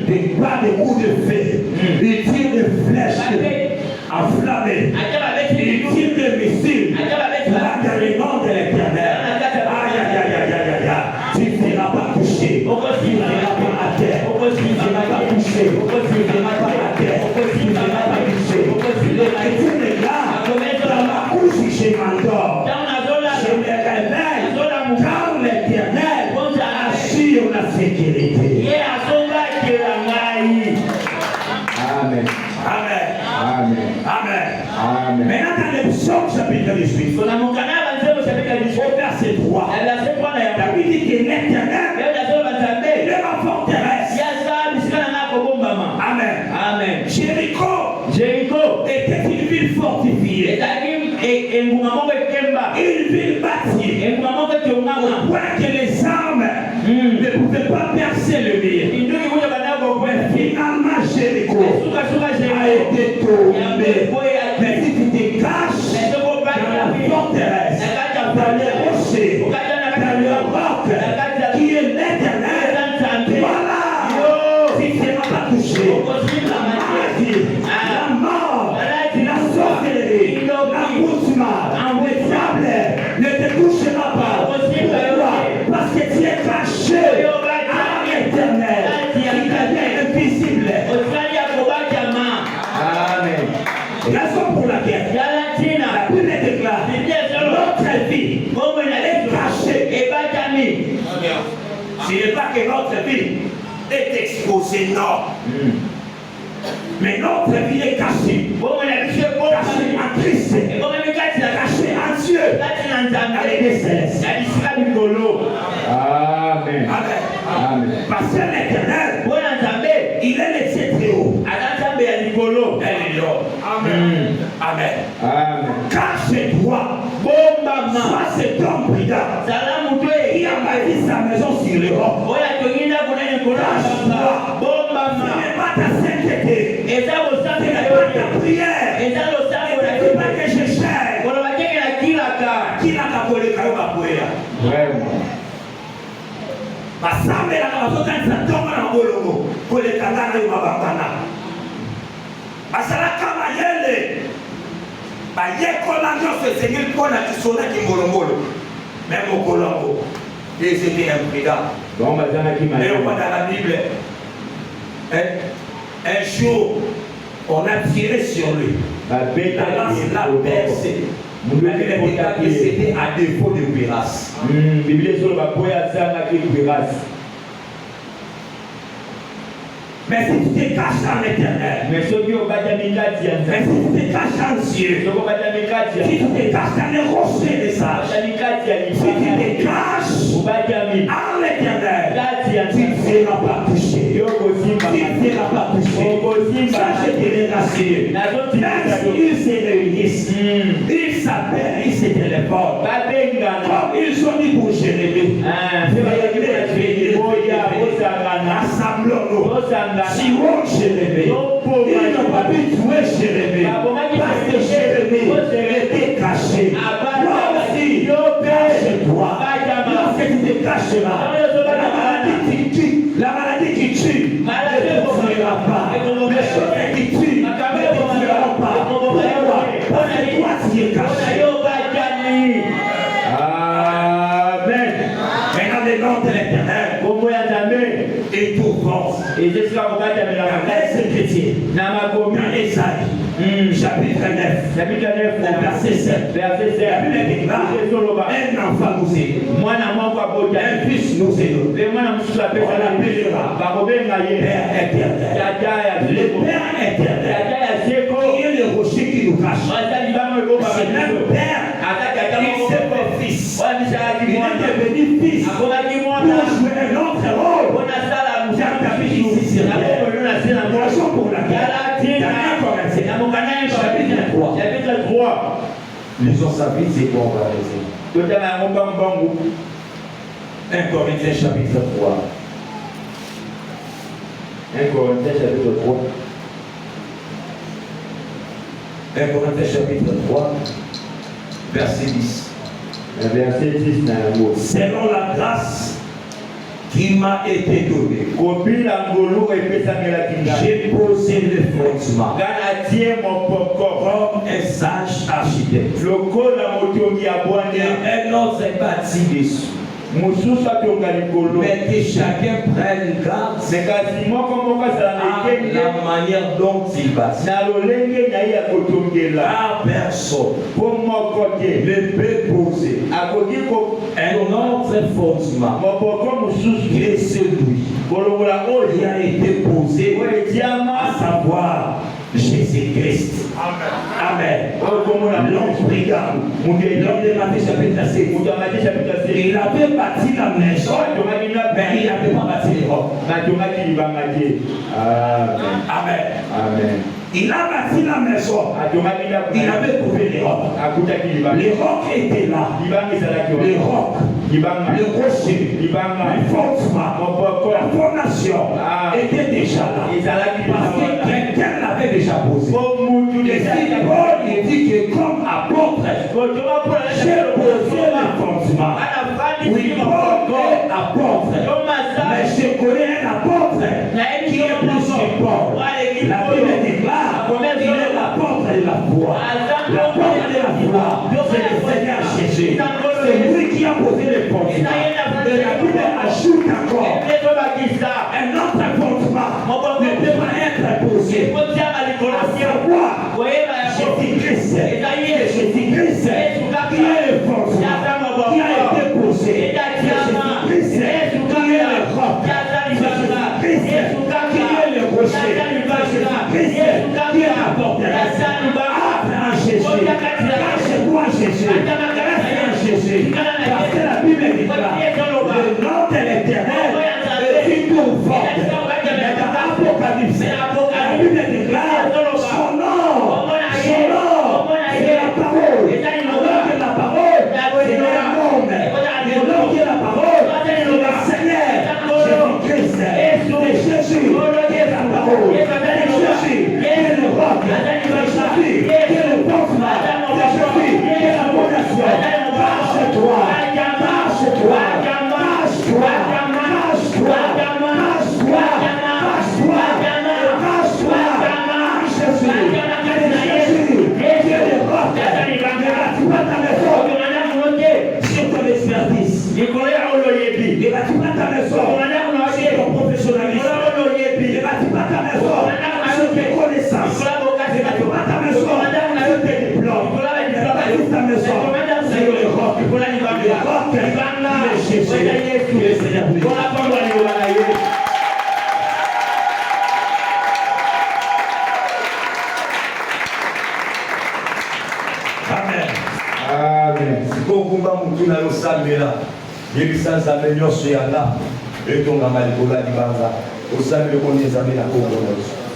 des balles, des coups de feu. Il tire des flèches enflammées. Il tire des missiles. Là, dans le nom de l'Éternel. Tu ne seras pas touché. Tu ne seras pas à terre. Tu ne seras pas touché. Tu ne seras pas à terre. Tu ne seras pas touché. L'Écriture est là. Dans ma couche, je m'endors. Je me réveille. Quand l'Éternel assure la sécurité. Amen. Amen. Amen. Amen. Maintenant, dans le psaume chapitre 18, verset 3, David dit que l'Éternel est ma forteresse. Amen. Jéricho était une ville fortifiée. Une ville bâtie. Au point que les armes ne pouvaient pas percer le mur. Finalement, Jéricho a été tombé. Mais si tu te caches dans la forteresse, dans les rochers, dans le roc qui est l'Éternel, voilà, tu ne seras pas touché. La maladie, la mort, la sorcellerie, l'accouchement, le diable ne te touchera pas. Pourquoi? Parce que tu es caché à l'Éternel. Il devient invisible. Amen. Raison pour laquelle la Bible déclare notre vie est cachée. Ce n'est pas que notre vie est exposée, non. Mais notre vie est cachée. Cachée en Christ. Cachée en Dieu. Avec les célestes. Amen. Amen. Parce que l'Éternel, il est le Dieu très haut. Elle est là. Amen. Amen. Amen. Car c'est toi, soit cet homme prudent, qui a bâti sa maison sur le roc. Ce n'est pas ta sainteté, ce n'est pas ta prière, ce n'est pas que je cherche. Vraiment. Basambelaka bazokanisa ntongo na bolongo koleka nga na yo mabangana basalaka mayele bayekola nyonso esengeli mpona kisonaki mbolombolo me mokolongo ils étaient imprudents. Mais on voit dans la Bible un jour on a tiré sur lui, la lance l'a percé. C'était à défaut de cuirasse. Mais si tu te caches dans l'Éternel, mais si tu te caches en Dieu, si tu te caches dans les rochers des sages, si tu te caches en l'Éternel, tu ne seras pas touché. Tu ne seras pas touché. Ça, je te l'ai rassuré. Même s'ils se réunissent, ils s'appellent, ils se téléphonent. Comme ils ont dit pour Jérémie, assemblons-nous. Si on Jérémie, ils n'ont pas pu tuer Jérémie, parce que Jérémie était caché. Toi aussi, cache-toi. Lorsque tu te cacheras, la maladie qui tue, ne te tuera pas. Les choses qui tuent, ne te tueront pas. Pourquoi? Parce que toi tu es caché. Amen. Maintenant le nom de l'Éternel et tout force. Et je suis dans les chrétiens. Dans Ésaïe, chapitre 9, verset 7. La Bible déclare, un enfant nous est donné, un fils nous est donné. On l'appellera Père éternel. Le Père éternel, qui est le rocher qui nous cache. C'est même Père, il s'est fait fils. Il est devenu fils pour jouer un autre rôle. La raison pour laquelle chapitre 3, lisons sa vie, c'est quoi on va laisser. 1 Corinthiens chapitre 3. 1 Corinthiens chapitre 3. 1 Corinthiens chapitre 3, verset 10. Verset 10. Selon la grâce qui m'a été donnée, j'ai posé le fondement comme un sage architecte. Et un autre est bâti dessus. Mais que chacun prenne garde à la manière dont il bâtit. Car personne ne peut poser un autre fondement qui est celui qui a été posé, à savoir Jésus-Christ. Amen. L'homme brigand, l'homme de Matthieu chapitre 6, il avait bâti la maison, mais il n'avait pas bâti les rocs. Amen. Amen. Il a bâti la maison, il avait trouvé les rocs. Les rocs étaient là. Les rocs, le rocher, le fondement, la fondation était déjà là. Parce que quelqu'un l'avait déjà posé. Et si Paul il dit que comme apôtre, j'ai posé le fondement. Oui, Paul est apôtre. Mais je connais un apôtre qui est plus que Paul. La Bible déclare qu'il est l'apôtre de la foi. L'apôtre de la foi, c'est le Seigneur Jésus. C'est lui qui a posé le fondement. Et la Bible ajoute encore un autre fondement ne peut pas être posé. À savoir, Jésus-Christ. Jésus-Christ qui est le fondement qui a été posé. Jésus-Christ qui est le roc. Jésus-Christ qui est le rocher. Jésus-Christ Bogumba Mutuna yo Samela, Yebisa Zamenyo Suyana, et ton Amalikula Dibanza, au sein de Konizamina Kongolos.